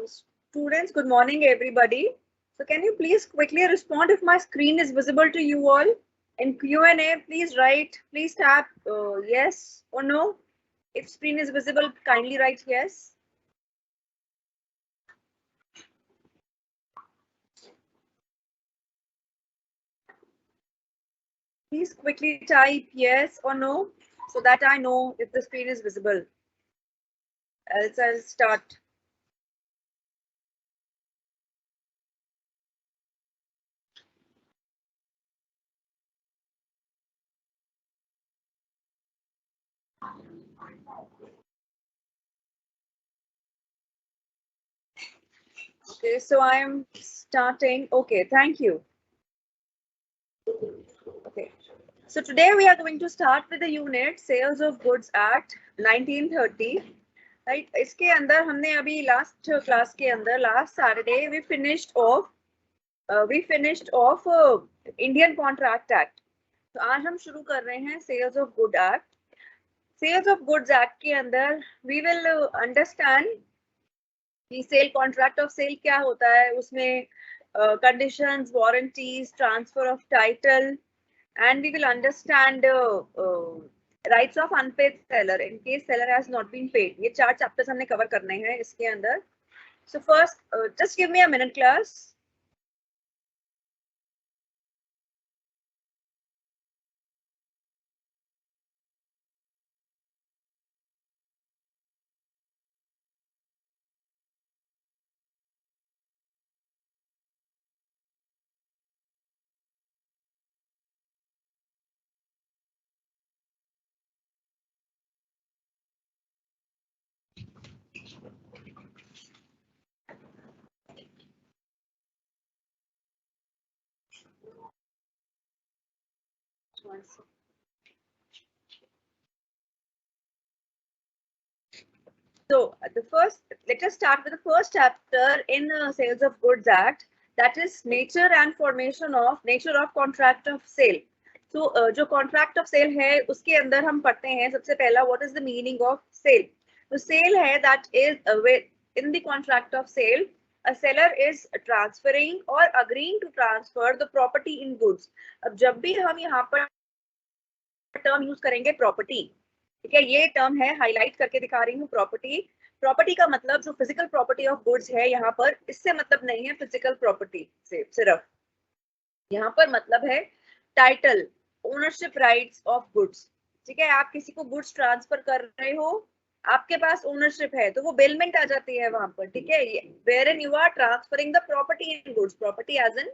Students, good morning, everybody. So can you please quickly respond if my screen is visible to you all? In Q&A, please write, please tap yes or no. If screen is visible, kindly write yes. Please quickly type yes or no so that I know if the screen is visible. Else I'll start. Okay, so I'm starting. Okay, thank you. Okay, so today we are going to start with the unit Sales of Goods Act 1930. Right, इसके अंदर हमने अभी last class के अंदर last Saturday we finished off Indian contract act. तो आज हम शुरू कर रहे हैं sales of good act. Sales of goods act के अंदर वी विल अंडरस्टैंड कि सेल कॉन्ट्रैक्ट ऑफ सेल क्या होता है, उसमें conditions, warranties, transfer of title, and we will understand rights of unpaid seller in case seller has not been paid. ये 4 chapters हमने cover करने हैं इसके अंदर. So first, just give me a minute, class. So the first, let us start with the first chapter in Sales of Goods Act, that is nature and formation of nature of contract of sale. So जो contract of sale है उसके अंदर हम पढ़ते हैं सबसे पहला what is the meaning of sale. तो sale है that is in the contract of sale a seller is transferring or agreeing to transfer the property in goods. अब जब भी हम यहाँ पर टर्म यूज करेंगे प्रॉपर्टी, ठीक है, ये टर्म है, हाईलाइट करके दिखा रही हूँ प्रॉपर्टी. प्रॉपर्टी का मतलब जो फिजिकल प्रॉपर्टी ऑफ गुड्स है यहाँ पर, इससे मतलब नहीं है फिजिकल प्रॉपर्टी से, सिर्फ यहाँ पर मतलब है title, ownership rights of goods. ठीक है, आप किसी को गुड्स ट्रांसफर कर रहे हो, आपके पास ओनरशिप है तो वो बेलमेंट आ जाती है वहां पर. ठीक है, where in you are transferring the property in goods, property as in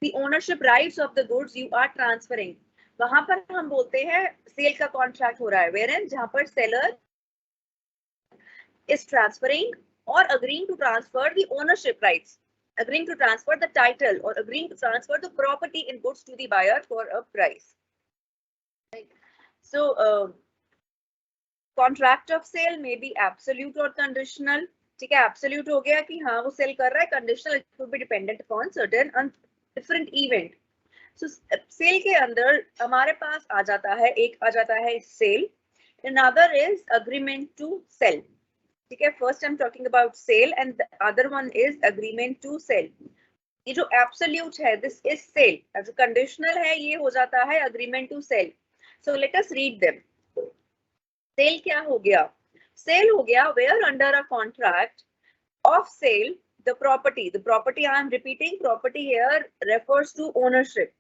the ownership rights of the goods you are transferring. वहां पर हम बोलते हैं सेल का कॉन्ट्रैक्ट हो रहा है, वेयर जहां पर सेलर इज ट्रांसफरिंग और agreeing to transfer the ownership rights, agreeing to transfer the title or agreeing to transfer the property in goods to the buyer for a price. Right. So contract of sale may be absolute or conditional. ठीक है, absolute हो गया कि हाँ वो cell कर रहा है, conditional it could be dependent upon certain different event. So sale के अंदर हमारे पास आ जाता है, एक आ जाता है sale, another is agreement to sell. ठीक है, first I am talking about sale and the other one is agreement to sale. ये जो एब्सोल्यूट है दिस इज सेल, जो कंडीशनल है ये हो जाता है agreement to sale. So let us read them. Sale क्या हो गया? सेल हो गया where under a contract of sale the property I am repeating, property here refers to ownership.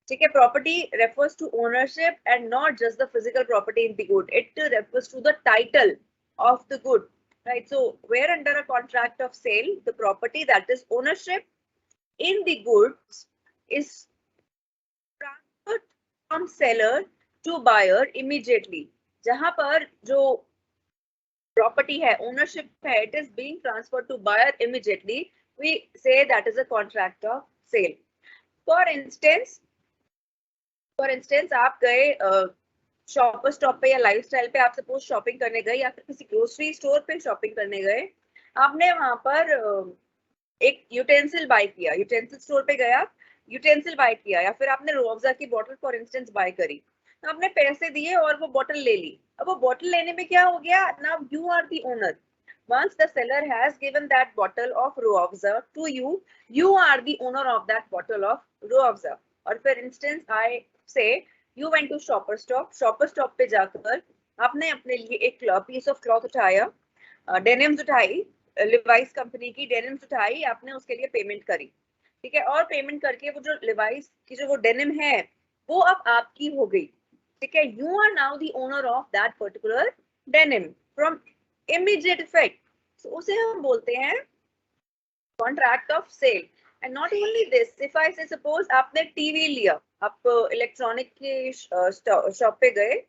ठीक है, property refers to ownership and not just the physical property in the good, it refers to the title of the good, right? So where under a contract of sale the property that is ownership in the goods is transferred from seller to buyer immediately. जहां पर जो property है, ownership है, it is being transferred to buyer immediately, we say that is a contract of sale. For instance आप गए shopper stop पे या lifestyle पे, आप सपोज शॉपिंग करने गए या फिर किसी ग्रोसरी स्टोर पे शॉपिंग करने गए, आपने वहां पर एक यूटेंसिल बाय किया, यूटेंसिल स्टोर पे गया, यूटेंसिल बाय किया, या फिर आपने रूअफ़ज़ा की बोतल फॉर इंस्टेंस बाय करी, तो आपने पैसे दिए और वो बोतल ले ली. अब वो बोतल लेने में क्या हो गया, now you are the owner. once the seller has given that bottle of Ruafza to you, you are the owner of that bottle of Ruafza. और for instance, I say you went to shopper stop पे जाकर आपने अपने लिए एक piece of cloth उठाया, denims उठाई, Levi's company की डेनिम्स उठाई, आपने उसके लिए पेमेंट करी, ठीक है, और पेमेंट करके वो जो लिवाइस की जो वो डेनिम है वो अब आपकी हो गई, ठीक है, you are now the owner of that particular denim from immediate effect, so उसे हम बोलते हैं contract of sale. And not only this, if I say suppose आपने टीवी लिया, आप इलेक्ट्रॉनिक की शॉप पे गए,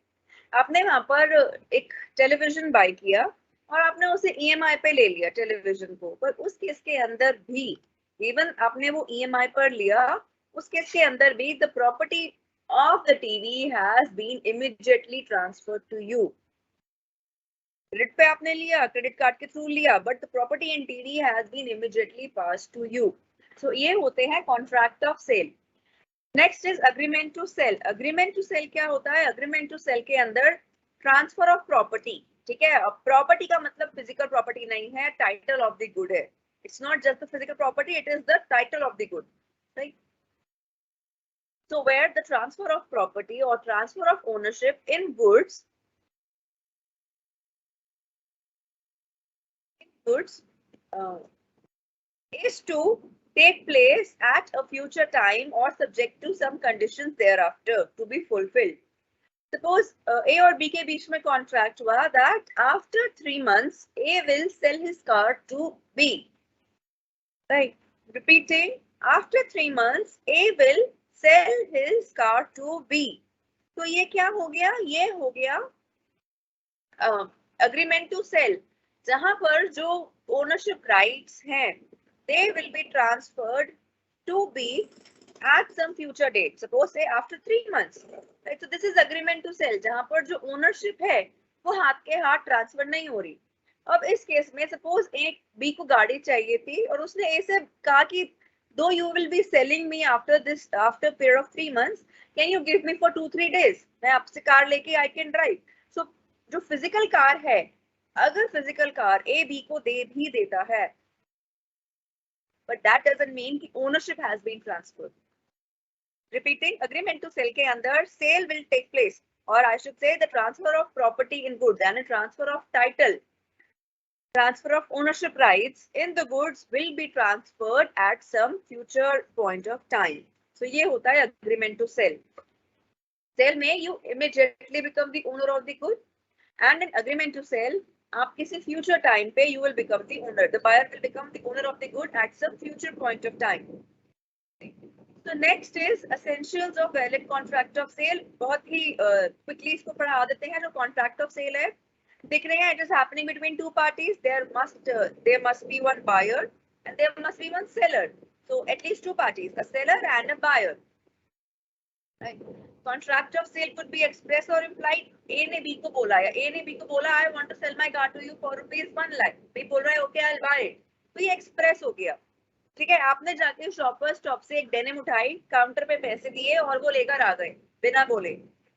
आपने वहां पर एक टेलीविजन बाय किया और आपने उसे ईएमआई पे ले लिया टेलीविजन को, पर उस केस के अंदर भी इवन आपने वो ईएमआई पर लिया, उस केस के अंदर भी the property of the TV has been immediately transferred to you. Credit पे आपने लिया, क्रेडिट कार्ड के थ्रू लिया, but the property in TV has been immediately pass to you. So ये होते हैं contract of sale. Next is agreement to sale. Agreement to sale क्या होता है? अग्रीमेंट टू सेल के अंदर ट्रांसफर ऑफ प्रॉपर्टी, ठीक है, अब प्रॉपर्टी का मतलब फिजिकल प्रॉपर्टी नहीं है, टाइटल ऑफ द गुड है. It's not just the physical property, it is the title of the good, right? So where the transfer of property or transfer of ownership in goods is to take place at a future time or subject to some conditions thereafter to be fulfilled. Suppose A और B के बीच में contract हुआ that after 3 months A will sell his car to B. Right? Repeating, after 3 months A will sell his car to B. तो ये क्या हो गया? ये हो गया agreement to sell, जहां पर जो ownership rights हैं they will be transferred to B at some future date. Suppose say after 3 months. Right? So this is agreement to sell, जहां पर जो ownership है वो हाथ के हाथ ट्रांसफर नहीं हो रही. अब इस केस में सपोज एक बी को गाड़ी चाहिए थी और उसने ए से कहा कि though you will be selling me after period of 3 months, can you give me for 2-3 days? मैं आपसे कार लेके I can drive. So जो फिजिकल कार है, अगर फिजिकल कार ए बी को दे भी देता है, but that doesn't mean कि ownership has been transferred. Repeating, agreement to sell के अंदर sale will take place, or I should say the transfer of property in goods and a transfer of title, transfer of ownership rights in the goods will be transferred at some future point of time. So ये होता है agreement to sell. Sale में you immediately become the owner of the good, and in agreement to sell आप किसी future time पे you will become the owner. The buyer will become the owner of the good at some future point of time. So next is essentials of valid contract of sale. बहुत ही quickly इसको पढ़ा देते हैं. जो contract of sale है, देख रहे हैं, it is happening between two parties. There must be one buyer and there must be one seller. So at least two parties, a seller and a buyer. Right? Contract of sale could be express or implied. A ने B को बोला या A ने B को बोला I want to sell my car to you for ₹1 lakh. B बोल रहा है okay I'll buy it. तो ये express हो गया, ठीक है. आपने जाके शॉपर स्टॉप से एक डेनिम उठाई, काउंटर पे पैसे दिए और वो लेकर आ गए बिना बोले.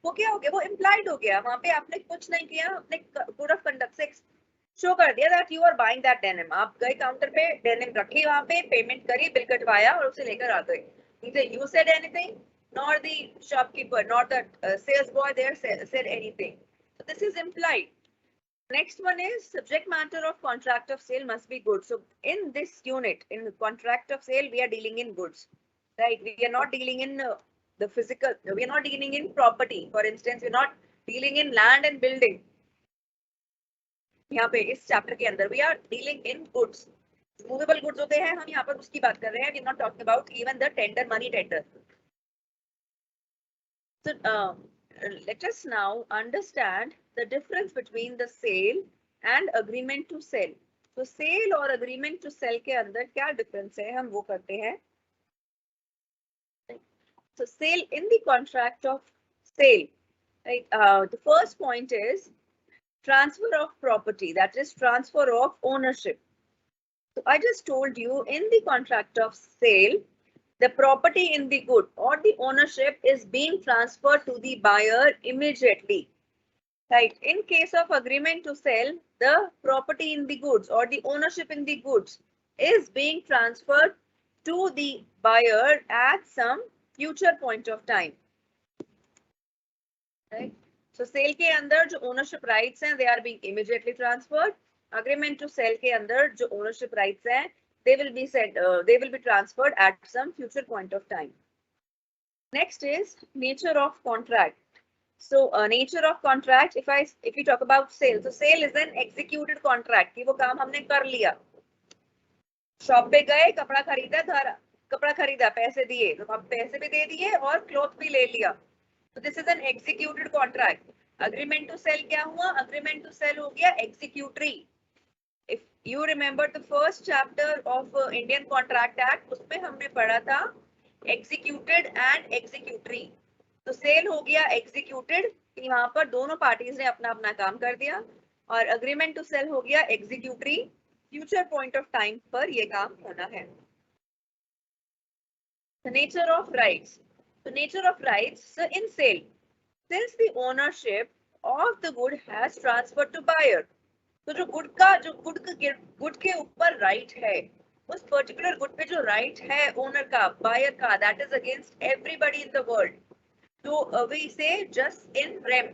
वो क्या हो गया? वो इम्प्लाइड हो गया. वहां पे आपने कुछ नहीं किया, अपने कोड ऑफ कंडक्ट से शो कर दिया that you are buying that denim. आप गए काउंटर पे, डेनिम रखी वहां पे, पेमेंट करी, बिल कटवाया और उसे लेकर आ गए. Neither you said anything nor the shopkeeper nor the sales boy there said anything. So this is implied. Next one is subject matter of contract of sale must be good. So in this unit, in the contract of sale, we are dealing in goods, right? We are not dealing in the physical, we are not dealing in property. For instance, we're not dealing in land and building. यहाँ पे इस chapter के अंदर we are dealing in goods. Movable goods होते हैं, हम यहाँ पर उसकी बात कर रहे हैं. We're not talking about even the tender, money tender. So let us now understand the difference between the sale and agreement to sell. So sale और agreement to sell के अंदर क्या difference है, हम वो करते हैं. So sale, in the contract of sale, right? The first point is transfer of property, that is transfer of ownership. So I just told you in the contract of sale, the property in the good or the ownership is being transferred to the buyer immediately. Right. In case of agreement to sell, the property in the goods or the ownership in the goods is being transferred to the buyer at some future point of time. Right. So sale के अंदर जो ownership rights हैं, they are being immediately transferred. Agreement to sell के अंदर जो ownership rights हैं, they will be transferred at some future point of time. Next is nature of contract. So nature of contract, if we talk about sale, so sale is an executed contract कि वो काम हमने कर लिया. Shop पे गए, कपड़ा खरीदा, पैसे दिए, तो हम पैसे भी दे दिए और क्लॉथ भी ले लिया. So this is an executed contract. Agreement to sell क्या हुआ? Agreement to sell हो गया executory. If you remember the first chapter of Indian Contract Act, उसमें हमने पढ़ा था executed and executory. तो सेल हो गया एग्जीक्यूटेड, यहाँ पर दोनों पार्टीज ने अपना अपना काम कर दिया, और अग्रीमेंट टू सेल हो गया executory, future point of time पर ये काम होना है. The nature of rights. The nature of rights, so in sale, since the ownership of the good has transferred to buyer, तो जो गुड के ऊपर राइट है, उस पर्टिकुलर गुड पे जो राइट है ओनर का, बायर का, that is against everybody in the world. So we say just in rem.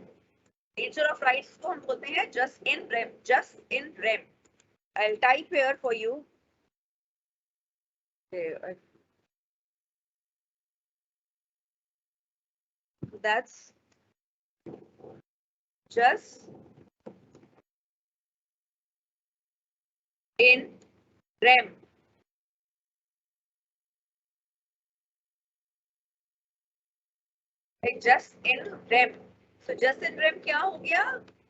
Nature of rights को हम बोलते हैं just in rem. Just in rem. I'll type here for you. That's just in rem. Just in rem. So just in rem क्या हो गया?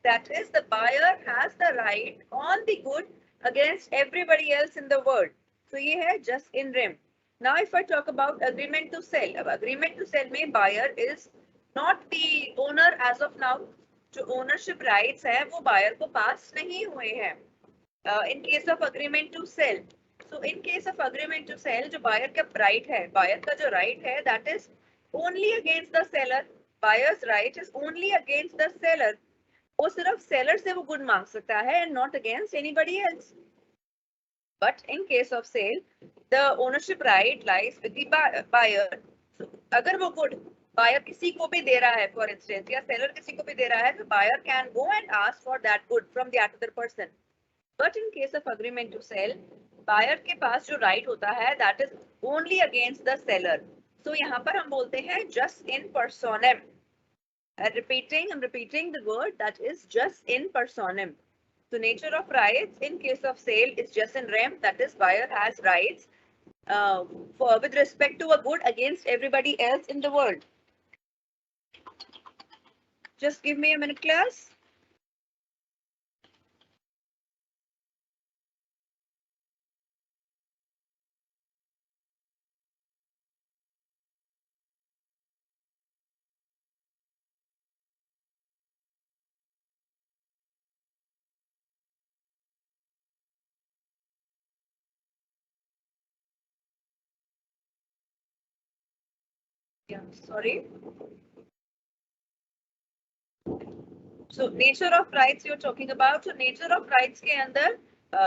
That is the buyer has the right on the good against everybody else in the world. So ये है just in rem. Now if I talk about agreement to sell, अब agreement to sell में buyer is not the owner as of now. जो ownership rights है वो buyer को pass नहीं हुए हैं. In case of agreement to sell, so in case of agreement to sell, जो buyer का right है, buyer का जो right है, that is only against the seller. Buyer's right is only against the seller. वो सिर्फ seller से वो good मांग सकता है and not against anybody else. But in case of sale, the ownership right lies with the buyer. So, अगर वो good buyer किसी को भी दे रहा है, for instance, या seller किसी को भी दे रहा है, तो buyer can go and ask for that good from the other person. But in case of agreement to sell, buyer के पास जो right होता है, that is only against the seller. So यहाँ पर हम बोलते हैं just in personam. I'm repeating the word, that is just in personam. So nature of rights in case of sale is just in rem, that is buyer has rights with respect to a good against everybody else in the world. Just give me a minute, class. Yeah, sorry. So nature of rights you're talking about. So nature of rights के अंदर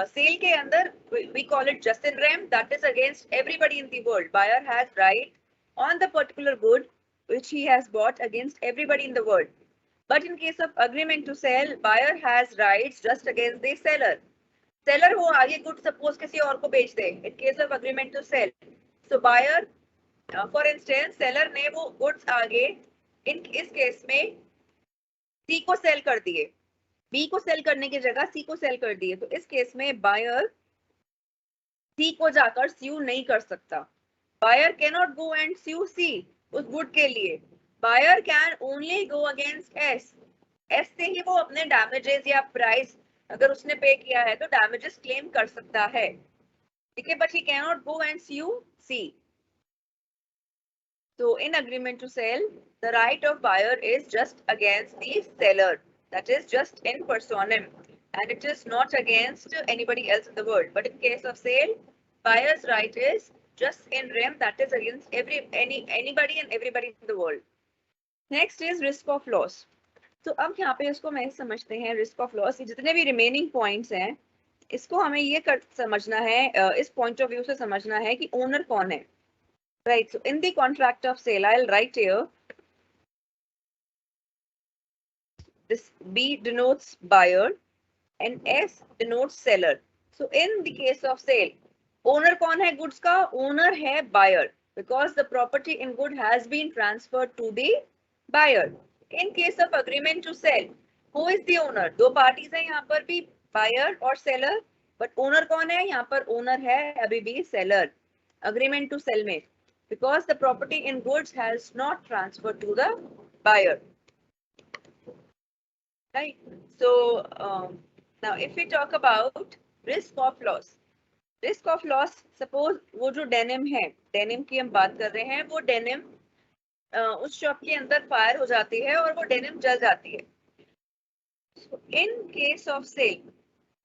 sale के अंदर we call it just in rem, that is against everybody in the world. Buyer has right on the particular good which he has bought against everybody in the world. But in case of agreement to sell, buyer has rights just against the seller. Seller वो आगे good suppose किसी और को बेच दे. In case of agreement to sell, so buyer for instance seller ने वो goods आगे इस केस में सी को सेल कर दिए, बी को सेल करने की जगह सी को सेल कर दिए, तो इस केस में बायर सी को जाकर स्यू नहीं कर सकता. Buyer can not go and sue see उस गुड के लिए. Buyer can only go against S. S से ही वो अपने डैमेजेस या प्राइस अगर उसने पे किया है तो डैमेजेस क्लेम कर सकता है, ठीक है, but he can not go and sue C. So in agreement to sell, the right of buyer is just against the seller. That is just in personam, and it is not against anybody else in the world. But in case of sale, buyer's right is just in rem, that is against anybody and everybody in the world. Next is risk of loss. तो अब यहाँ पे इसको मैं समझते हैं risk of loss, जितने भी रिमेनिंग पॉइंट्स हैं इसको हमें ये समझना है, इस पॉइंट ऑफ व्यू से समझना है कि ओनर कौन है, right. So in the contract of sale I will write here this B denotes buyer and S denotes seller. So in the case of sale, owner कौन है goods का? Owner है buyer because the property in good has been transferred to the buyer. In case of agreement to sell, who is the owner? दो parties हैं यहाँ पर भी, buyer और seller, but owner कौन है? यहाँ पर owner है अभी भी seller. Agreement to sell में, because the property in goods has not transferred to the buyer. Right. So now if we talk about risk of loss, suppose वो जो डेनिम है, डेनिम की हम बात कर रहे हैं, वो डेनिम उस शॉप के अंदर फायर हो जाती है और वो डेनिम जल जाती है. So in case of sale,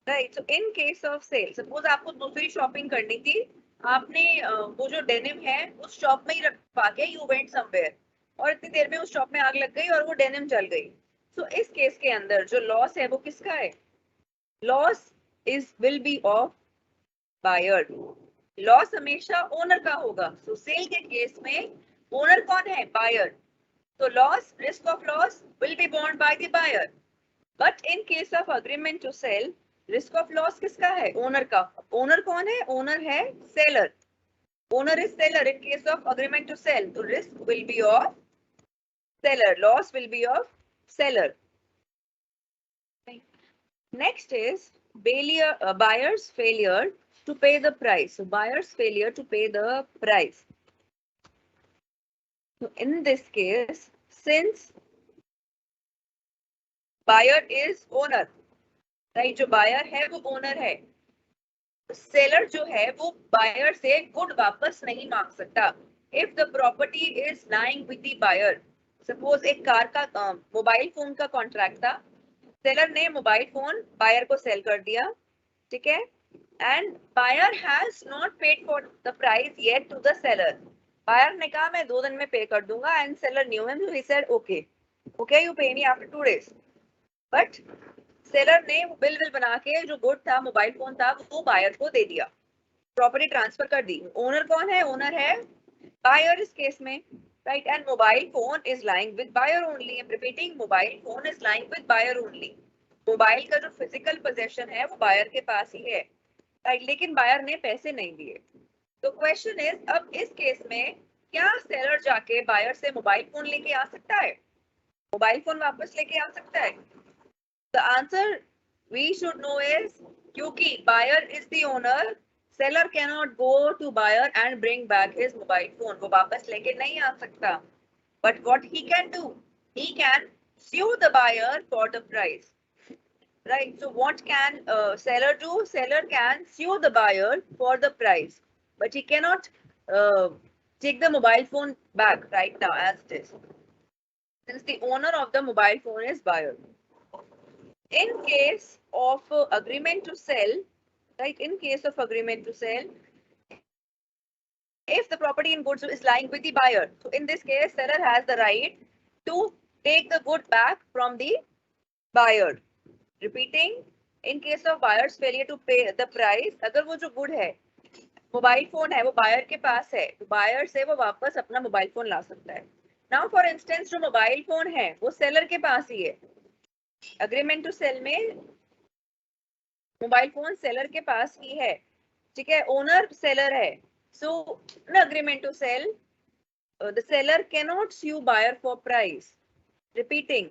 right? So in case of sale, suppose आपको दूसरी शॉपिंग करनी थी, आपने वो जो डेनिम है उस शॉप में ही रखवा के you went somewhere और इतनी देर में उस शॉप में आग लग गई और वो डेनिम जल गई. तो इस केस के अंदर जो लॉस है वो किसका है? Loss will be of buyer. Loss हमेशा ओनर का होगा. सो सेल के केस में ओनर कौन है? बायर. तो loss, risk of loss will be borne by the buyer. But in case of agreement to sell, risk of loss किसका है? ओनर का. ओनर कौन है? ओनर है seller. Owner is seller in case of agreement to sell. तो risk will be of seller, loss will be of seller. Next is buyer's failure to pay the price. So buyer's failure to pay the price. So in this case, since buyer is owner, right? जो buyer है वो owner है. Seller जो है वो buyer से good वापस नहीं मांग सकता. If the property is lying with the buyer, suppose एक कार का मोबाइल फोन का कॉन्ट्रैक्ट था, सेलर ने मोबाइल फोन बायर को सेल कर दिया, ठीक है, and buyer has not paid for the price yet to the seller. Buyer ने कहा मैं 2 दिन में पे कर दूंगा and seller knew him, so he said okay okay you pay me after 2 days. But seller ने बिल बना के जो गुड था, मोबाइल फोन था, वो बायर को दे दिया, प्रॉपर्टी ट्रांसफर कर दी. ओनर कौन है? ओनर है बायर इस केस में, right? And mobile phone is lying with buyer only. I'm repeating, mobile phone is lying with buyer only. Mobile का जो फिजिकल पोजेशन है वो बायर के पास ही है, राइट, लेकिन बायर ने पैसे नहीं दिए. तो क्वेश्चन इज, अब इस केस में क्या सेलर जाके बायर से मोबाइल फोन लेके आ सकता है? मोबाइल फोन वापस लेके आ सकता है? The answer we should know is, क्योंकि buyer is the owner, seller cannot go to buyer and bring back his mobile phone. वो वापस लेके नहीं आ सकता. But what he can do? He can sue the buyer for the price. Right? So what can seller do? Seller can sue the buyer for the price, but he cannot take the mobile phone back right now as it is, since the owner of the mobile phone is buyer. In case of agreement to sell, right? In case of agreement to sell, if the property in goods is lying with the buyer, so in this case, seller has the right to take the good back from the buyer. Repeating, in case of buyer's failure to pay the price, अगर वो जो good है, mobile phone है, वो buyer के पास है, तो buyer से वो वापस अपना मोबाइल फोन ला सकता है. नाउ फॉर इंस्टेंस जो मोबाइल फोन है वो सेलर के पास ही है. अग्रीमेंट टू सेल में मोबाइल फोन सेलर के पास ही है, ठीक है, ओनर सेलर है. So in agreement to sell, the seller cannot sue buyer for price. Repeating,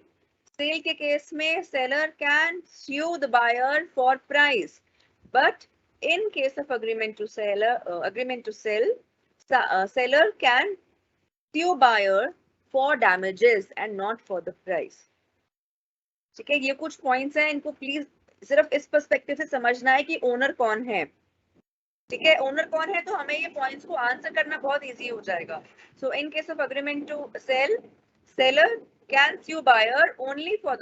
sale के केस में seller can sue the buyer for price, but in case of agreement to sell, seller can sue buyer for damages and not for the price. ठीक है, ये कुछ points हैं, इनको please सिर्फ इस पर्सपेक्टिव से समझना है कि ओनर कौन है. ठीक है, ओनर कौन है, तो हमें ये पॉइंट्स को आंसर करना बहुत इजी हो जाएगा. So in case of agreement to sell, seller can sue buyer only for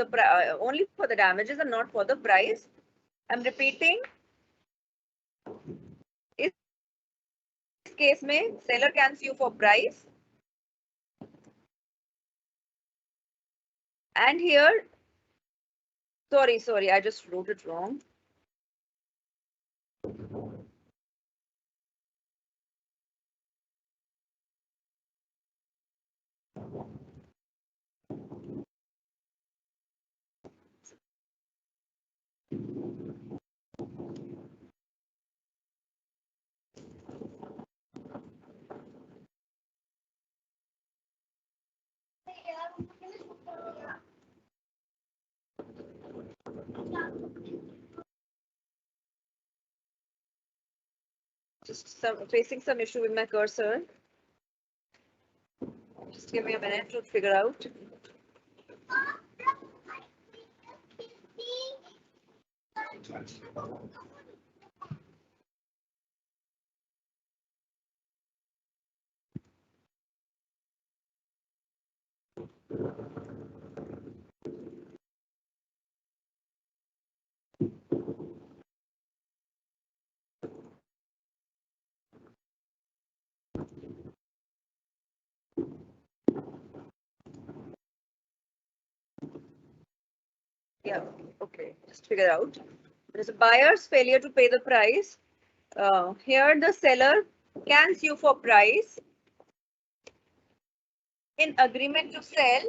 the damages and not for the price. I'm repeating, इस केस में seller can sue for price, and here Sorry, I just wrote it wrong. Just facing some issue with my cursor. Just give me a minute to figure out. Yeah, okay, just figure out. There's a buyer's failure to pay the price. Here the seller can sue for price. In agreement to sell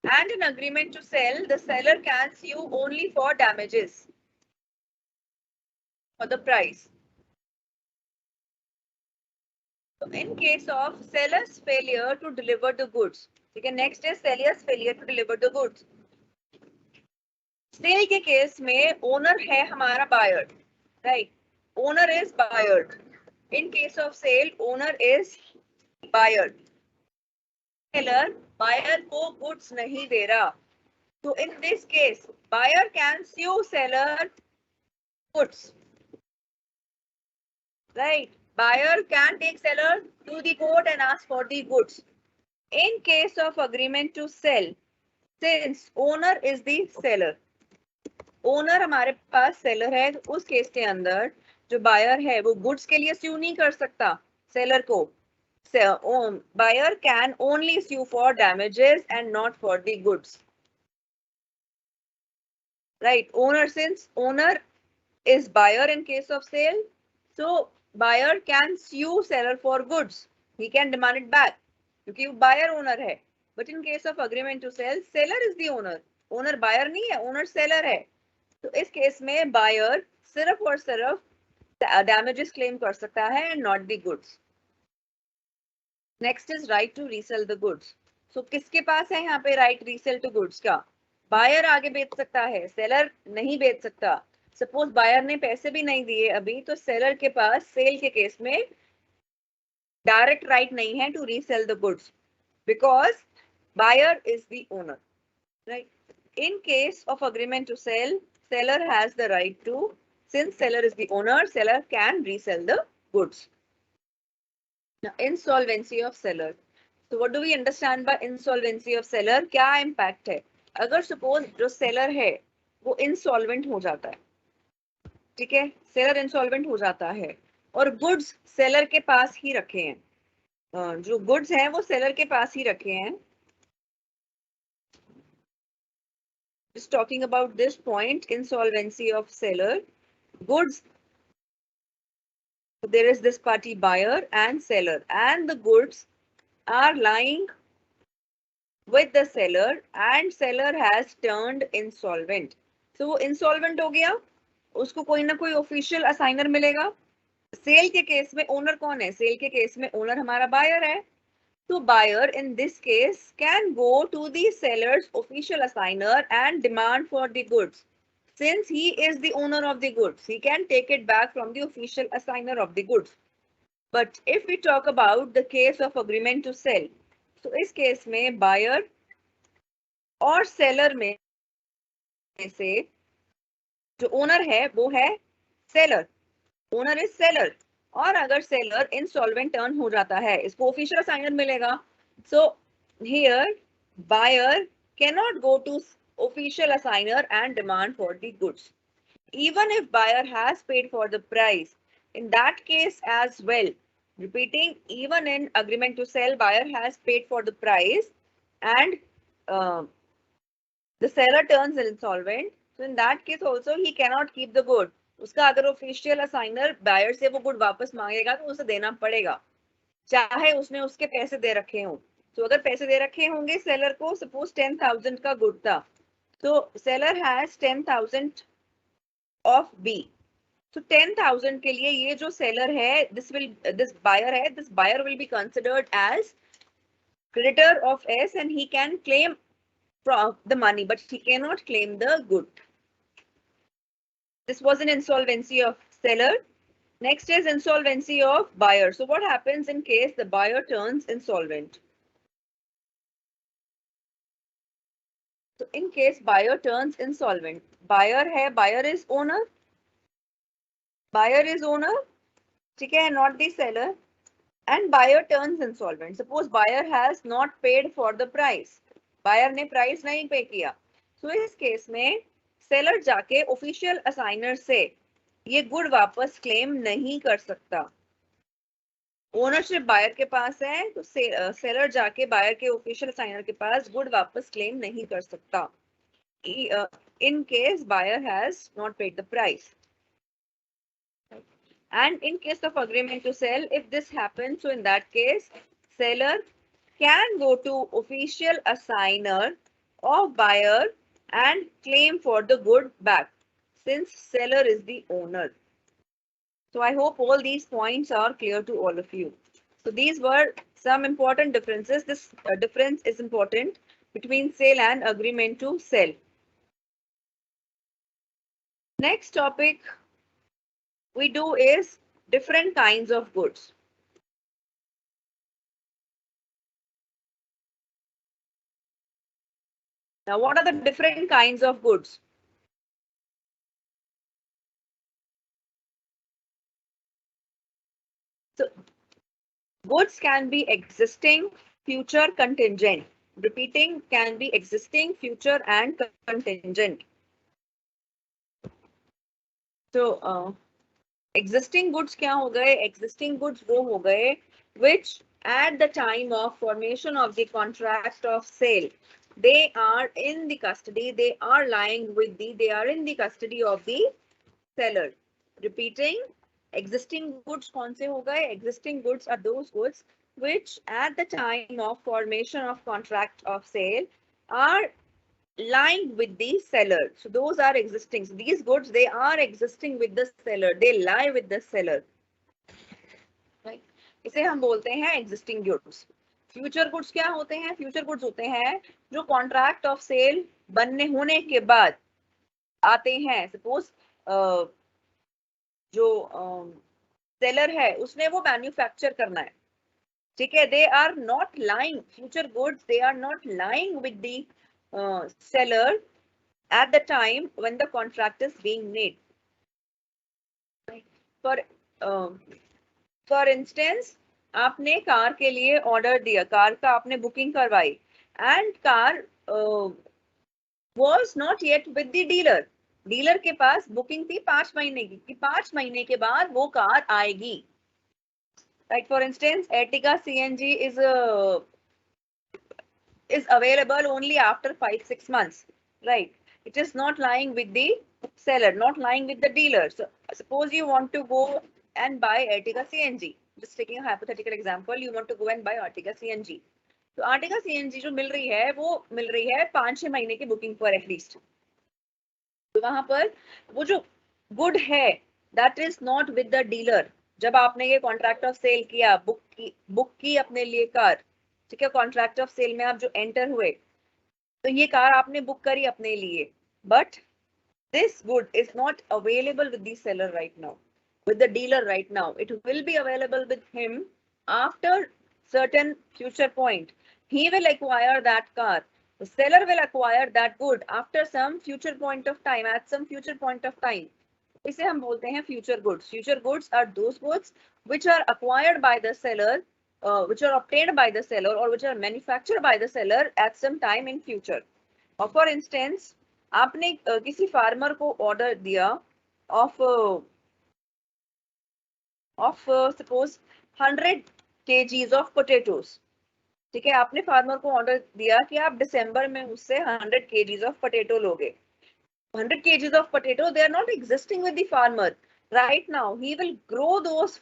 and in agreement to sell, the seller can sue only for damages for the price. So in case of seller's failure to deliver the goods, ठीक है, next is seller's failure to deliver the goods. Sale के case में owner है हमारा buyer, right? Owner is buyer. In case of sale owner is buyer. Seller buyer को goods नहीं दे रहा, तो in this case buyer can sue seller goods, right? Buyer can take seller to the court and ask for the goods. In case of agreement to sell, since owner is the seller, owner हमारे पास seller है, तो उस case के अंदर जो buyer है वो goods के लिए स्यू नहीं कर सकता सेलर को. Buyer can only sue for damages and not for the goods, right? Owner, since owner is buyer in case of sale, so buyer can sue seller for goods. He can demand it back क्योंकि वो buyer owner है. But in case of agreement to sell, seller is the owner. Owner buyer नहीं है, owner seller है. तो इस case में buyer सिर्फ और सिर्फ damages claim कर सकता है and not the goods. Next is right to resell the goods. So किसके पास है यहाँ पे right resell to goods का? Buyer आगे बेच सकता है, seller नहीं बेच सकता. सपोज बायर ने पैसे भी नहीं दिए अभी, तो सेलर के पास सेल के केस में डायरेक्ट राइट नहीं है to resale the goods because buyer is the owner, right? In case of agreement to sale, seller has the right to, since seller is the owner, seller can resell the goods. Now, insolvency of seller. So what do we understand by insolvency of seller? क्या impact है? अगर suppose जो seller है वो insolvent हो जाता है, ठीक है, सेलर इंसॉल्वेंट हो जाता है और गुड्स सेलर के पास ही रखे हैं, जो गुड्स हैं वो सेलर के पास ही रखे हैं. Just talking about this point, insolvency of seller, goods, there is this party buyer and seller, and the goods are lying with the seller and seller has turned insolvent. So वो insolvent हो गया, उसको कोई ना कोई official assigner मिलेगा. Cell के case में ओनर कौन है? सेल के केस में ओनर हमारा बायर है. तो buyer in this case can go to the seller's official assigner and demand for the goods. Since he is the owner of the goods, he can take it back from the official assigner of the goods. But if we talk about the case of agreement to sell, तो इस case में buyer और seller में से जो owner है वो है सेलर. Owner is seller. और अगर सेलर इंसॉल्वेंट टर्न हो जाता है, इसको ऑफिशियल असाइनर मिलेगा. So here buyer can not go to official assigner and demand for the goods even if buyer has paid for the price. In that case as well, repeating, even in agreement to sell, buyer has paid for the price and the seller turns insolvent, so in that case also he cannot keep the good. उसका अगर official असाइनर buyer से वो good वापस मांगेगा तो उसे देना पड़ेगा, चाहे उसने उसके पैसे दे रखे हों. तो अगर पैसे दे रखे होंगे सेलर को, सपोज 10,000 का गुड था, तो सेलर हैज 10,000 ऑफ बी. तो 10,000 के लिए ये जो सेलर है, दिस बायर है, this buyer will be considered as creditor of S and he can claim from the money, but he cannot claim the good. This was an insolvency of seller. Next is insolvency of buyer. So what happens in case the buyer turns insolvent? So in case buyer turns insolvent, buyer है, buyer is owner, ठीक है, not the seller, and buyer turns insolvent. Suppose buyer has not paid for the price, buyer ने price नहीं पे किया. So इस case में seller जाके ऑफिशियल असाइनर से ये गुड वापस क्लेम नहीं कर सकता. ओनरशिप बायर के पास है, तो सेलर जाके बायर के ऑफिशियल असाइनर के पास गुड वापस क्लेम नहीं कर सकता in case buyer has not paid the price. And in case of agreement to sell, if this happens, so in that case, seller can go to official assigner of buyer and claim for the good back, since seller is the owner. So I hope all these points are clear to all of you. So these were some important differences. This difference is important between sale and agreement to sell. Next topic we do is different kinds of goods. Now, what are the different kinds of goods? So, goods can be existing, future, contingent. Repeating, can be existing, future, and contingent. So, existing goods क्या हो गए? Existing goods वो हो गए which at the time of formation of the contract of sale, they are in the custody, they are lying with the, they are in the custody of the seller. Repeating, existing goods कौन से हो गए? Existing goods are those goods which at the time of formation of contract of sale are lying with the seller. So those are existing. So these goods, they are existing with the seller. They lie with the seller. Right? इसे हम बोलते हैं existing goods. Future goods क्या होते हैं? Future goods होते हैं जो contract of sale बनने होने के बाद आते हैं. Suppose जो seller है उसने वो manufacture करना है, ठीक है. They are not lying. Future goods, they are not lying with the seller at the time when the contract is being made. For instance, आपने कार के लिए ऑर्डर दिया, कार का आपने बुकिंग करवाई, and car was not yet with the dealer. Dealer के पास booking थी 5 महीने की, कि 5 महीने के बाद वो कार आएगी. Like for instance, Ertiga CNG is available only after 5-6 months, right? It is not lying with the seller, not lying with the dealer. So suppose you want to go and buy Ertiga CNG. Just taking a hypothetical example, you want to go and buy Ertiga CNG. तो Ertiga CNG जो मिल रही है वो मिल रही है 5-6 महीने की booking पर एटलीस्ट. तो वहां पर वो जो गुड है that is not with the dealer. जब आपने ये कॉन्ट्रैक्ट ऑफ सेल किया, बुक की अपने लिए कार, ठीक है, कॉन्ट्रैक्ट ऑफ सेल में आप जो एंटर हुए, तो ये कार आपने बुक करी अपने लिए, but this good is not available with the seller right now, with the dealer right now. It will be available with him after certain future point. He will acquire that car. The seller will acquire that good after some future point of time, at some future point of time. इसे हम बोलते हैं future goods. Future goods are those goods which are acquired by the seller, which are obtained by the seller, or which are manufactured by the seller at some time in future. Or for instance, आपने किसी farmer को order दिया of suppose 100 kgs of potatoes, ठीक है, आपने farmer को order दिया कि आप दिसंबर में उससे 100 kgs ऑफ पोटैटो लोगे. 100 kgs of potato, they are not existing with the farmer right now. He will grow those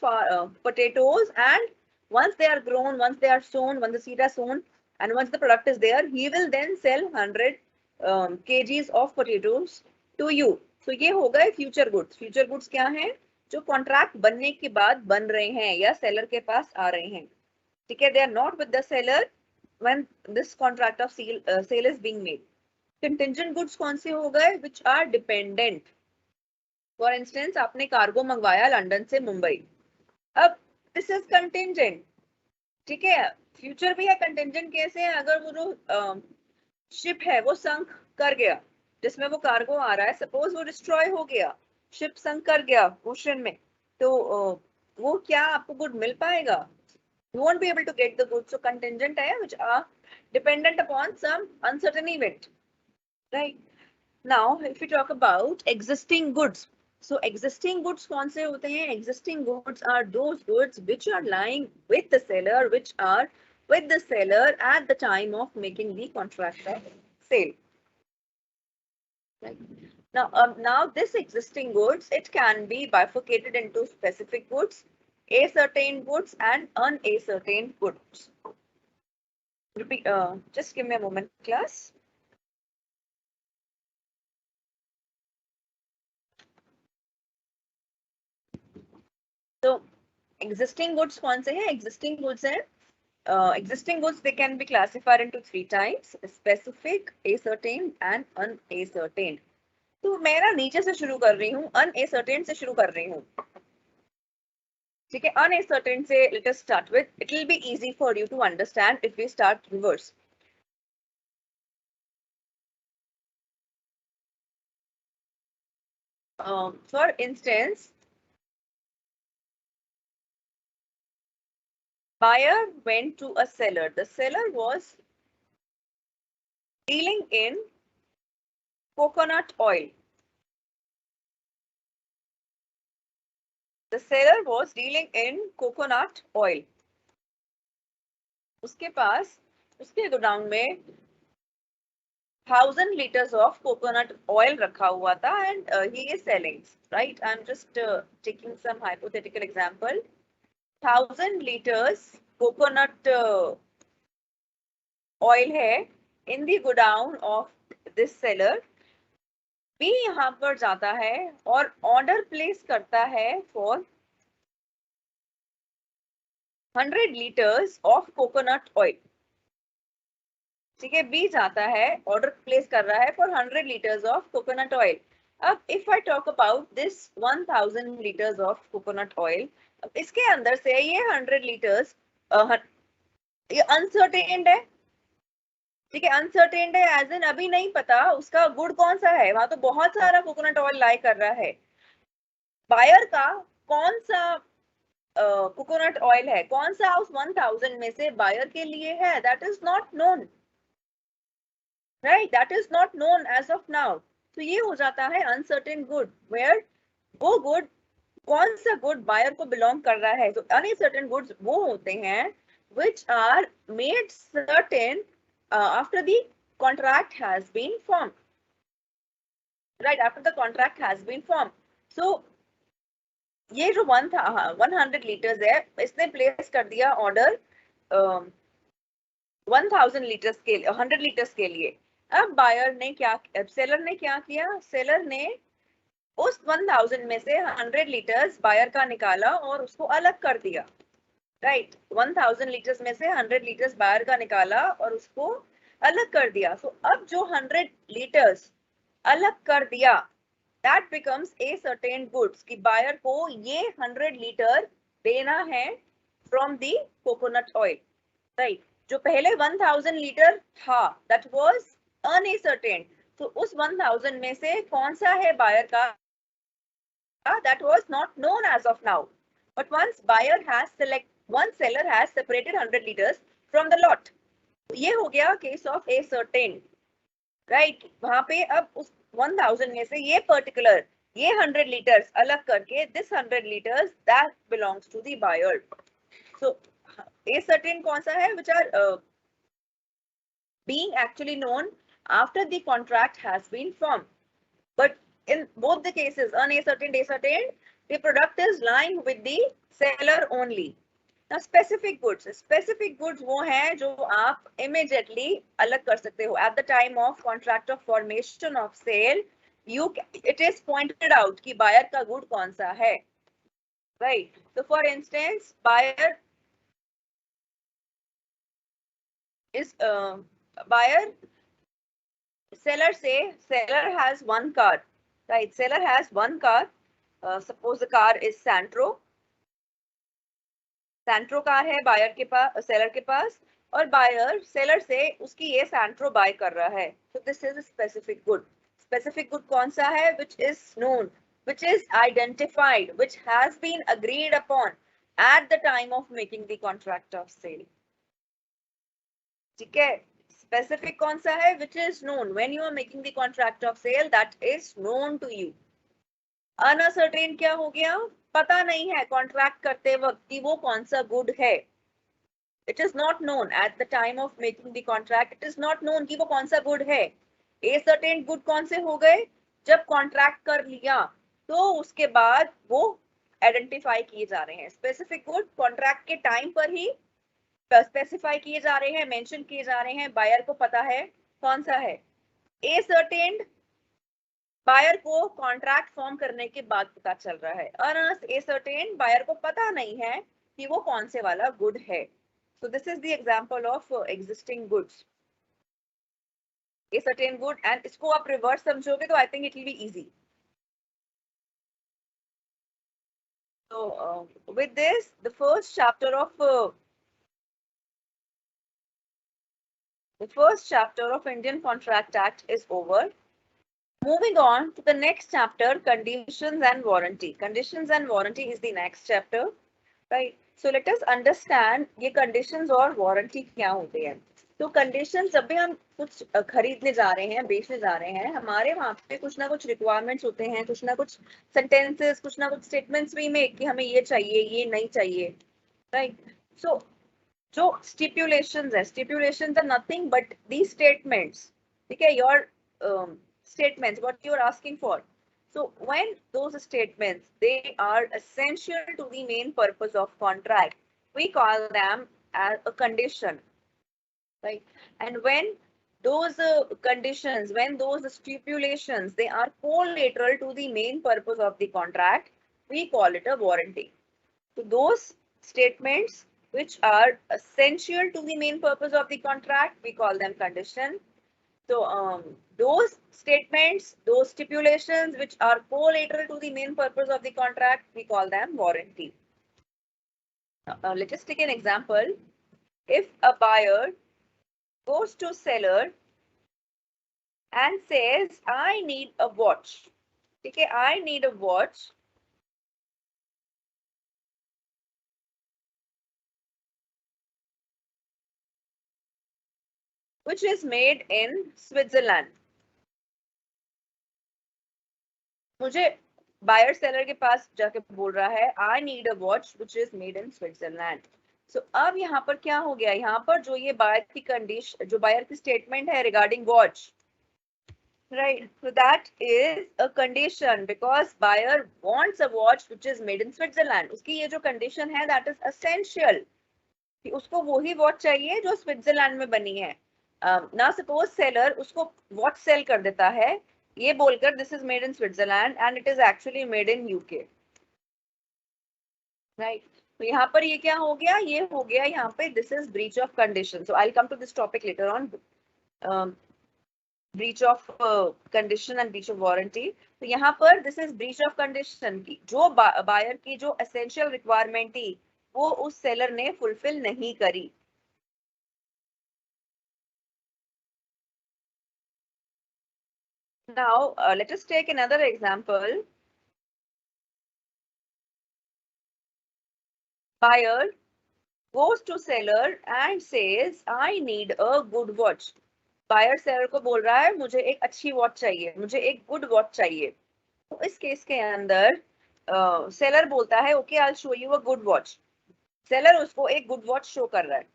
potatoes, and once they are grown, once they are sown, once the seed are sown, and once the product is there, he will then sell 100 kgs of potatoes to you. So ये हो गए future goods. Future goods क्या हैं? जो contract बनने के बाद बन रहे हैं या सेलर के पास आ रहे हैं. ठीक है, they are not with the seller when this contract of sale is being made. Contingent goods कौन से हो गए? Which are dependent. For instance, आपने कार्गो मंगवाया लंदन से मुंबई. अब दिस इज कंटिजेंट. ठीक है, फ्यूचर भी है. कंटिजेंट कैसे है? अगर वो जो शिप है वो संक कर गया, जिसमें वो कार्गो आ रहा है, सपोज वो डिस्ट्रॉय हो गया, शिप संक कर गया ओशन में, तो वो क्या आपको गुड मिल पाएगा? You won't be able to get the goods. So contingent है which are dependent upon some uncertain event. Right. Now, if we talk about existing goods, so existing goods कौन से होते हैं? Existing goods are those goods which are lying with the seller, which are with the seller at the time of making the contract of sale. Right. Now this existing goods, it can be bifurcated into specific goods, ascertained goods, and unascertained goods. Repeat. Just give me a moment, class. So existing goods कौन से हैं? Existing goods हैं. Existing goods, they can be classified into 3 types: specific, ascertained, and unascertained. तो मैं ना नीचे से शुरू कर रही हूँ, unascertained से शुरू कर रही हूँ. ठीक है, unascertained से let us start with. It will be easy for you to understand if we start reverse. For instance, buyer went to a seller. The seller was dealing in coconut oil. The seller was dealing in coconut oil. उसके पास उसके godown में 1000 liters of coconut oil रखा हुआ था, and he is selling. Right? I'm just taking some hypothetical example. 1000 liters coconut oil है in the godown of this seller. भी यहाँ पर जाता है और ऑर्डर प्लेस करता है for 100 liters of coconut oil. ठीक है, बी जाता है, ऑर्डर प्लेस कर रहा है for 100 liters of coconut oil. अब if I talk about this 1000 liters of coconut oil, इसके अंदर से ये 100 liters ये अनसर्टेन्ड है. ठीक है, अनसर्टेन्ड है एज इन अभी नहीं पता उसका गुड कौन सा है. वहां तो बहुत सारा कोकोनट ऑयल लाई कर रहा है. बायर का कौन सा कोकोनट ऑयल है, कौन सा उस 1000 में से बायर के लिए है, that is not known. Right, that is not known as of now. तो ये हो जाता है अनसर्टेन गुड, वेयर वो गुड कौन सा गुड बायर को बिलोंग कर रहा है. तो अनसर्टेन गुड्स वो होते हैं which are made certain after the contract has been formed. Right, after the contract has been formed. So ये जो 100 liters है, इसने प्लेस कर दिया ऑर्डर 1000 liters के लिए, 100 liters के लिए. अब बायर ने क्या, सेलर ने क्या किया? सेलर ने उस 1000 में से 100 liters बायर का निकाला और उसको अलग कर दिया. राइट, 1000 liters में से 100 liters बायर का निकाला और उसको अलग कर दिया. सो अब जो 100 liters अलग कर दिया, that becomes a certain goods कि बायर को ये 100 लीटर देना है from the coconut oil. Right, जो पहले 1000 लीटर था that was uncertain. तो उस 1000 में से कौन सा है बायर का, that was not known as of now. But once buyer has one seller has separated 100 liters from the lot. ये हो गया case of a certain. Right, वहां पे अब उस 1000 में से ये पर्टिकुलर ये 100 liters अलग करके this 100 liters that belongs to the buyer. So a certain कौन सा है, which are being actually known after the contract has been formed. But in both the cases, unascertained, ascertained, the product is lying with the seller only. Now specific goods वो हैं जो आप immediately अलग कर सकते हो. At the time of contract of formation of sale, it is pointed out कि buyer का good कौन सा है, right? So for instance, buyer seller has one car, right? Seller has one car. Suppose the car is Santro car है buyer के पास, seller के पास, और buyer seller से उसकी ये सैंट्रो बाय कर रहा है. तो दिस इज स्पेसिफिक गुड कौन सा है? Which is known, which is identified, which has been agreed upon at the time of making the contract of sale. ठीक है, स्पेसिफिक कौन सा है? Which is known when you are making the contract of sale, that is known to you. Uncertain क्या हो गया? पता नहीं है कॉन्ट्रैक्ट करते वक्त कि वो कौन सा गुड है. It is not known at the time of making the contract, it is not known कि वो कौन सा गुड है. ए सर्टेन गुड कौन से हो गए? जब कॉन्ट्रैक्ट कर लिया तो उसके बाद वो आइडेंटिफाई किए जा रहे हैं. स्पेसिफिक गुड कॉन्ट्रैक्ट के टाइम पर ही स्पेसिफाई किए जा रहे हैं, मेंशन किए जा रहे हैं, बायर को पता है कौन सा है. ए सर्टेन बायर को कॉन्ट्रैक्ट फॉर्म करने के बाद पता चल रहा है. अनसर्टेन बायर को पता नहीं है कि वो कौन से वाला गुड है. So this is the example of existing goods. A certain good, and इसको आप reverse समझोगे तो I think it will be easy. So with this, the first chapter of Indian Contract Act is over. Moving on to the next chapter, conditions and warranty. Conditions and warranty is the next chapter, right? So let us understand ये conditions और warranty क्या होते हैं. तो conditions जब भी हम कुछ खरीदने जा रहे हैं, बेचने जा रहे हैं, हमारे वहाँ पे कुछ ना कुछ requirements होते हैं, कुछ ना कुछ sentences, कुछ ना कुछ statements भी make कि हमें ये चाहिए, ये नहीं चाहिए, right? So जो stipulations है, stipulations are nothing but these statements. ठीक है, your statements, what you are asking for. So when those statements, they are essential to the main purpose of contract, we call them as a condition, right? And when those conditions, when those stipulations, they are collateral to the main purpose of the contract, we call it a warranty. So those statements which are essential to the main purpose of the contract, we call them condition. So those statements, those stipulations which are collateral to the main purpose of the contract, we call them warranty. Let us take an example. If a buyer goes to seller and says, I need a watch. Okay, I need a watch. Which is made in Switzerland. मुझे buyer seller के पास जाके बोल रहा है I need a watch which is made in Switzerland. So अब यहाँ पर क्या हो गया? यहाँ पर जो ये बायर की कंडीशन, जो बायर की स्टेटमेंट है regarding watch, right, so that is a condition because buyer wants a watch which is made in Switzerland. उसकी ये जो कंडीशन है दैट इज एसेंशियल कि उसको वही वॉच चाहिए जो स्विट्जरलैंड में बनी है. ना सपोज सेलर उसको वॉच सेल कर देता है ये बोलकर this is made in Switzerland and it is actually made in UK, right. तो यहाँ पर ये क्या हो गया? ये हो गया यहाँ पे this is breach of condition. So I will come to this topic later on, breach of condition and breach of warranty. तो यहाँ पर this is breach of condition की जो बायर की जो एसेंशियल रिक्वायरमेंट थी वो उस सेलर ने फुलफिल नहीं करी. Now, let us take another example. Buyer goes to seller and says, I need a good watch. Buyer seller को बोल रहा है मुझे एक अच्छी वॉच चाहिए, मुझे एक गुड वॉच चाहिए. तो इस केस के अंदर सेलर बोलता है okay I will show you a good watch. Seller उसको एक गुड वॉच शो कर रहा है,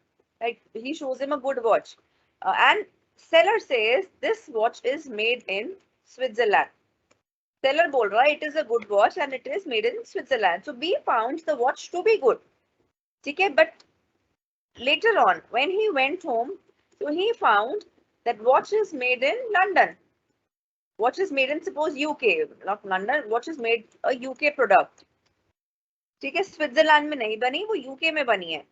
right. He shows him a good watch and seller says this watch is made in Switzerland. Seller बोल रहा है it is a good watch and it is made in Switzerland. So B found the watch to be good. ठीक है, but later on when he went home, so he found that watch is made in London. Watch is made in suppose UK, not London. Watch is made a UK product. ठीक है, Switzerland में नहीं बनी, वो UK में बनी है.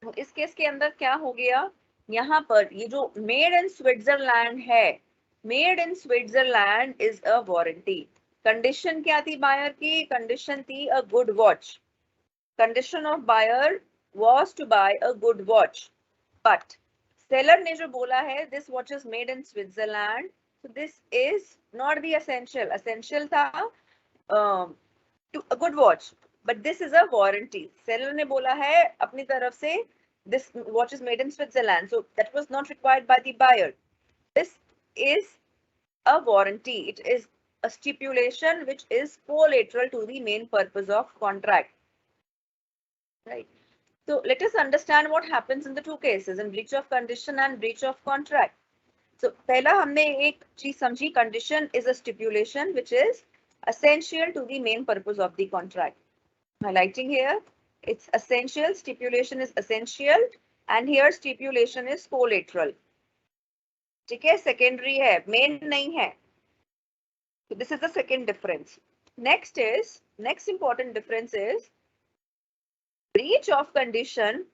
तो इस केस के अंदर क्या हो गया, यहाँ पर ये जो मेड इन स्विट्जरलैंड है, made in Switzerland is a warranty. Condition क्या थी बायर की, कंडीशन थी a good watch. Condition of buyer was to buy a good watch, but seller ने जो बोला है this watch is made in Switzerland, so this is not the essential. Essential था to a good watch, but this is a warranty. Seller ने बोला है अपनी तरफ से this watch is made in Switzerland, so that was not required by the buyer. This is a warranty. It is a stipulation which is collateral to the main purpose of contract. Right. So let us understand what happens in the two cases, in breach of condition and breach of contract. So पहला हमने एक चीज समझी, condition is a stipulation which is essential to the main purpose of the contract. Highlighting here, it's essential, stipulation is essential, and here stipulation is collateral. ठीक है, secondary है, main नहीं है. So this is the second difference. Next important difference is breach of condition.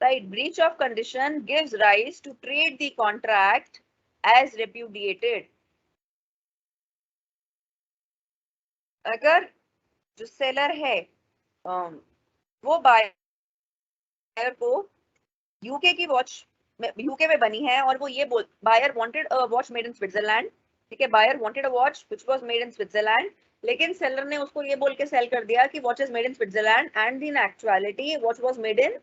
Right, breach of condition gives rise to treat the contract as repudiated. अगर जो seller है वो buyer को यूके की वॉच यूके में बनी है और वो ये बोल, buyer wanted a watch made in Switzerland. ठीक है, buyer wanted a watch which was made in Switzerland, लेकिन सेलर ने उसको ये बोल के सेल कर दिया कि watch is made in Switzerland and in actuality watch was made in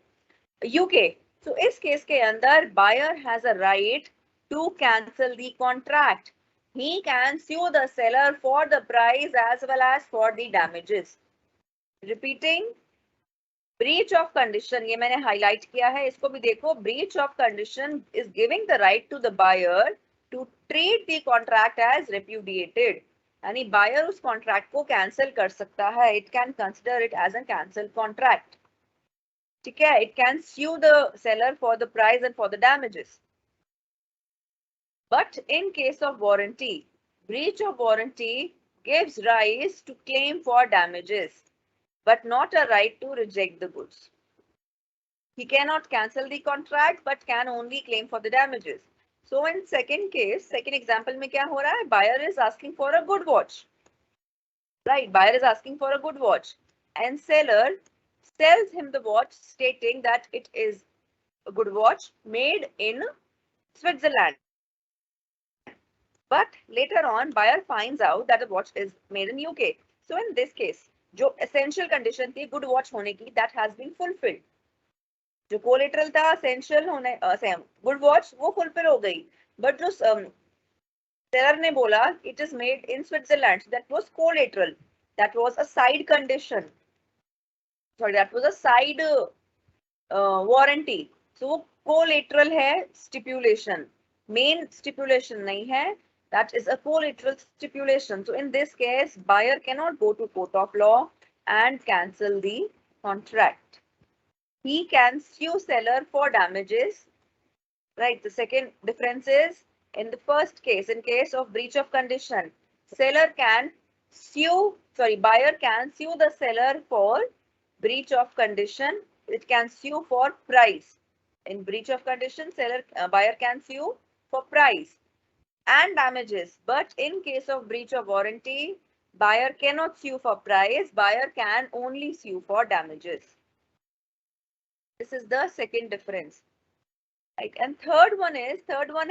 UK. So इस केस के अंदर buyer has a right to cancel the contract. He can sue the seller for the price as well as for the damages. Repeating, breach of condition, ये मैंने highlight किया है, इसको भी देखो. Breach of condition is giving the right to the buyer to treat the contract as repudiated. यानी buyer उस contract को cancel कर सकता है. It can consider it as a cancelled contract. ठीक है, it can sue the seller for the price and for the damages. But in case of warranty, breach of warranty gives rise to claim for damages, but not a right to reject the goods. He cannot cancel the contract, but can only claim for the damages. So in second case, second example में क्या हो रहा है? Buyer is asking for a good watch. Right, buyer is asking for a good watch, and seller sells him the watch, stating that it is a good watch made in Switzerland. But later on, buyer finds out that the watch is made in UK. So in this case, जो essential condition थी good watch होने की, that has been fulfilled. जो collateral था essential होने good watch वो fulfill हो गई. But जो seller ने बोला it is made in Switzerland, that was collateral. That was a side condition. Sorry, that was a side warranty. So वो collateral है stipulation. Main stipulation नहीं है. That is a collateral stipulation. So in this case, buyer cannot go to court of law and cancel the contract. He can sue seller for damages. Right. The second difference is in the first case, in case of breach of condition, buyer can sue the seller for breach of condition. It can sue for price. In breach of condition, buyer can sue for price and damages, but in case of breach of warranty, buyer cannot sue for price, buyer can only sue for damages. This is the second difference. Right, and third one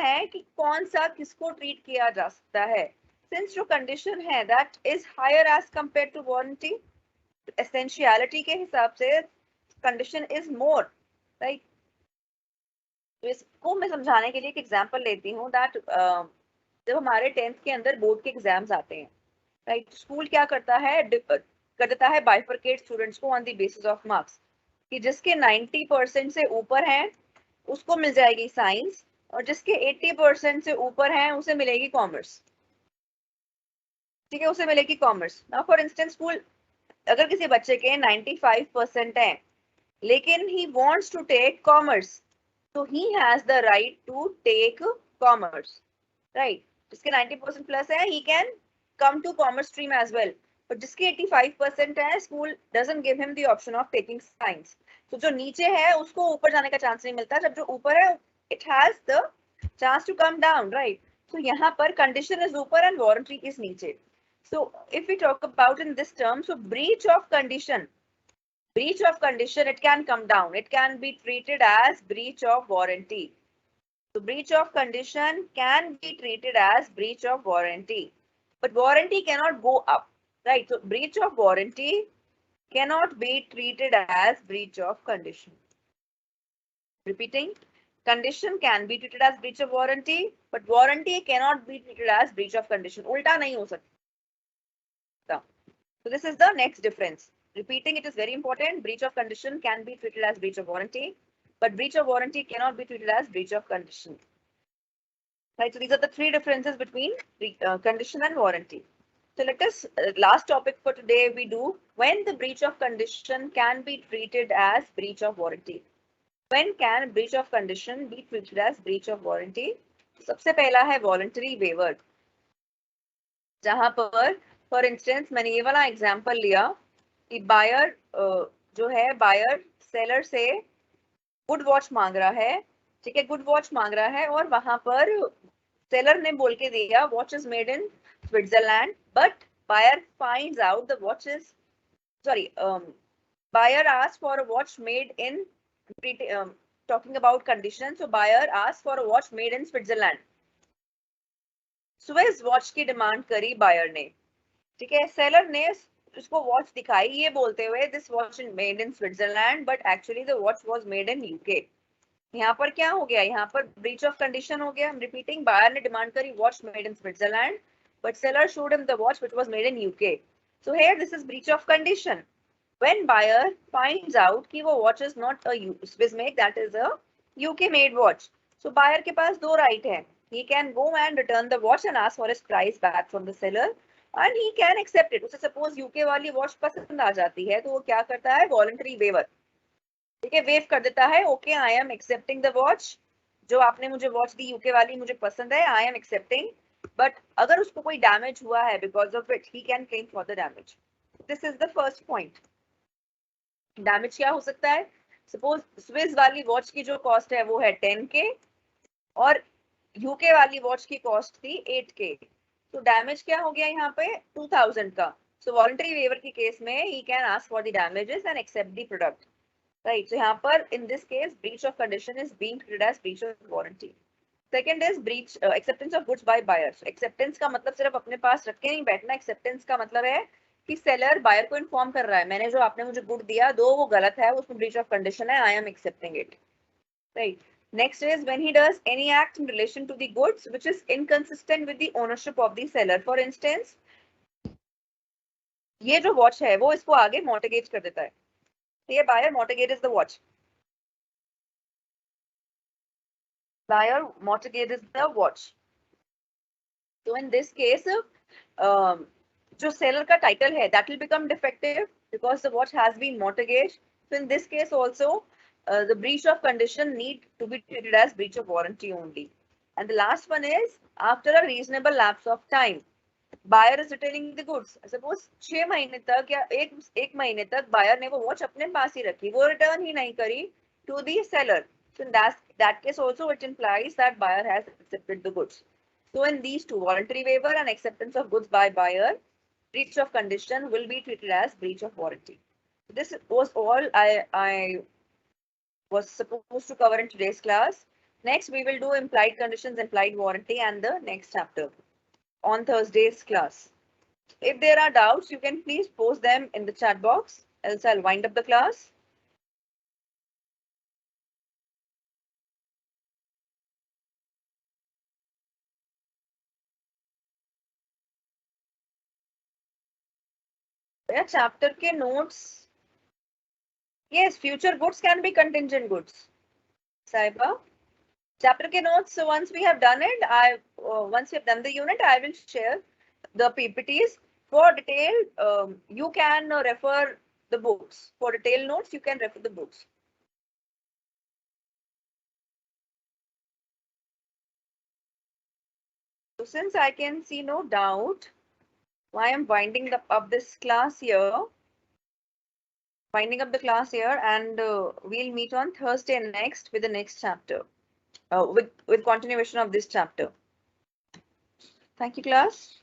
है कि कौन सा किसको treat किया जा सकता है. Since जो condition है that is higher as compared to warranty, essentiality के हिसाब से condition is more, right? तो इसको मैं समझाने के लिए एक एग्जांपल लेती हूँ that जब हमारे 10th के अंदर बोर्ड के एग्जाम्स आते हैं, राइट, स्कूल क्या करता है, कर देता है बाइफरकेट स्टूडेंट्स को on the basis of marks, कि जिसके 90% से ऊपर हैं उसको मिल जाएगी साइंस, और जिसके 80% से ऊपर है उसे मिलेगी कॉमर्स, ठीक है, उसे मिलेगी commerce. Now for instance school, अगर किसी बच्चे के 95% है लेकिन he wants to take commerce, तो he has the right to take commerce, right. जिसके 90% प्लस है he can come to commerce stream as well, but जिसके 85% है school doesn't give him the option of taking science. तो जो नीचे है उसको ऊपर जाने का चांस नहीं मिलता, जब जो ऊपर है it has the chance to come down, right. तो यहाँ पर कंडीशन इज ऊपर एंड वारंटी इज नीचे। So if we talk about in this term, so breach of condition, it can come down. It can be treated as breach of warranty. So breach of condition can be treated as breach of warranty, but warranty cannot go up, right? So breach of warranty cannot be treated as breach of condition. Repeating, condition can be treated as breach of warranty, but warranty cannot be treated as breach of condition. उल्टा नहीं हो सकता. So this is the next difference. Repeating, it is very important. Breach of condition can be treated as breach of warranty, but breach of warranty cannot be treated as breach of condition. Right. So these are the three differences between condition and warranty. So let us, last topic for today, we do when the breach of condition can be treated as breach of warranty. When can breach of condition be treated as breach of warranty? सबसे पहला है voluntary waiver, जहां पर for instance मैंने ये वाला example लिया कि बायर जो है, बायर सेलर से गुड वॉच मांग रहा है, ठीक है, गुड वॉच मांग रहा है और वहां पर सेलर ने बोल के दिया watch is made in Switzerland, but buyer finds out the watch is sorry buyer asked for a watch made in talking about condition, so buyer asked for a watch made in Switzerland. Swiss watch की demand करी buyer ने, ठीक है। Seller ने उसको watch दिखाई ये बोलते हुए this watch made in Switzerland, but actually the watch was made in UK. यहाँ पर क्या हो गया, यहाँ पर ब्रीच ऑफ कंडीशन हो गया। रिपीटिंग, बायर ने डिमांड करी watch made in Switzerland, but seller showed him the watch which was made in UK. So here this is breach of condition when buyer finds out कि वो watch is not a Swiss made, that is a UK made watch. So buyer के पास दो right है, he can go and return the watch and ask for his price back from the seller, and he can accept it. उसे suppose UK वाली watch पसंद आ जाती है तो वो क्या करता है, वॉलंटरी वेवर, ठीक है, वेव कर देता है, okay I am accepting the watch, जो आपने मुझे वॉच दी यूके वाली मुझे पसंद है, आई एम एक्सेप्टिंग, बट अगर उसको कोई डैमेज हुआ है because of it he can claim for the damage. This is the first point. Damage क्या हो सकता है, सपोज स्विस वाली वॉच की जो कॉस्ट है वो है 10K और यूके वाली वॉच की कॉस्ट थी 8K, तो डैमेज क्या हो गया यहाँ पे 2000 का। सो वॉलंटरी वेवर की केस में he can ask for the damages and accept the product, right. So यहाँ पर in this case breach of condition is being treated as breach of warranty. Second is breach acceptance of goods by buyers. Acceptance का मतलब सिर्फ अपने पास रख के नहीं बैठना, एक्सेप्टेंस का मतलब है कि सेलर बायर को इन्फॉर्म कर रहा है मैंने जो आपने मुझे गुड दिया दो वो गलत है, उसमें ब्रीच ऑफ कंडीशन है, I am accepting it, right. Next is when he does any act in relation to the goods which is inconsistent with the ownership of the seller. For instance, ये जो watch है वो इसको आगे mortgage कर देता है, ये buyer mortgages the watch. Buyer mortgages the watch. So in this case, जो seller का title है that will become defective because the watch has been mortgaged. So in this case also, the breach of condition need to be treated as breach of warranty only. And the last one is after a reasonable lapse of time, buyer is returning the goods. Suppose 6 महीने तक या एक महीने तक buyer ने वो watch अपने पास ही रखी, वो return ही नहीं करी to the seller. So in that case also it implies that buyer has accepted the goods. So in these two, voluntary waiver and acceptance of goods by buyer, breach of condition will be treated as breach of warranty. This was all I was supposed to cover in today's class. Next, we will do implied conditions, implied warranty, and the next chapter on Thursday's class. If there are doubts, you can please post them in the chat box, else I'll wind up the class. Yeah, chapter ke notes. Yes, future goods can be contingent goods. Saiba? Chapter ke notes. So once we have done it, once we have done the unit, I will share the PPTs for detail. You can refer the books for detailed notes. You can refer the books. So since I can see no doubt why I'm winding up this class here, winding up the class here, and we'll meet on Thursday next with the next chapter, with continuation of this chapter. Thank you, class.